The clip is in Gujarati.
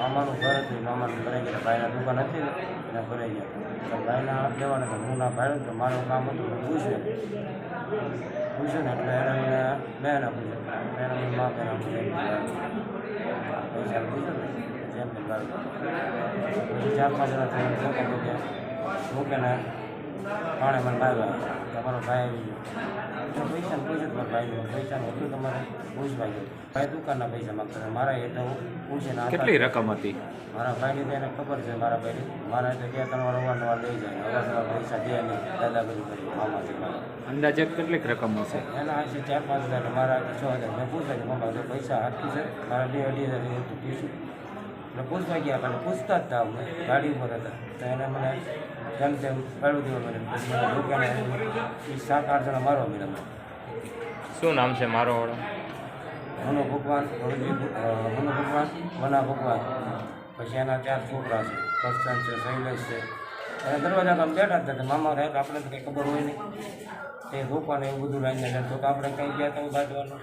મામાનું ઘર હતું, મામાનું ઘરે ગયા, ભાઈના દુકાન હતી ને એના ઘરે ગયા. તો ભાઈના દેવાના તો હું ના ભાડ્યું તો મારું કામ હતું પૂછ્યું ને એટલે એને મને મેં ના પૂછ્યું, એને મને માં પેલા પૈસા પૂછ્યું ને જેમ કે પછી 4-5 જણા થઈને મૂકીને પાણે મને માર્યો. તમારો ભાઈ આવી ગયો પૈસાને પૂછ્યું મારા ભાઈ પૈસાનું હતું તમારે પૂછવા ગયું. ભાઈ દુકાનના પૈસા માગતા મારા એ તો પૂછીને કેટલી રકમ હતી મારા ભાઈની તો એને ખબર છે. મારા ભાઈની મારા તો 2-3 વાર અવારનવાર લઈ જાય, અવારનવાર પૈસા દે નહીં, દાદાગીરી કરી મામાથી મારા. અંદાજે કેટલીક રકમ હશે? એના હશે 4-5 હજાર, મારા 6 હજાર. મેં પૂછતા કે મામા તો પૈસા હાથથી છે, મારા 2-2.5 હજાર હતું પીશું. એટલે પૂછવા ગયા પણ પૂછતા જ હતા અમને, ગાડી ઉપર હતા તો એને મને જેમ તેમ પાડું દેવા મને. પછી મને લોકોને 7-8 જણા મારવા મળ્યા. શું નામ છે મારો વાળો? મનો ભગવાન, મનો ભગવાન, મના ભગવાન. પછી એના 4 છોકરા છે, કરશન છે, શૈલેષ છે. અને દરવાજા કામ બેઠા જ હતા. મામા રહે આપણે તો કંઈ ખબર હોય નહીં, એ રોકવાને એવું બધું લાઈને તો આપણે કંઈ ગયા તો બાજવાનું.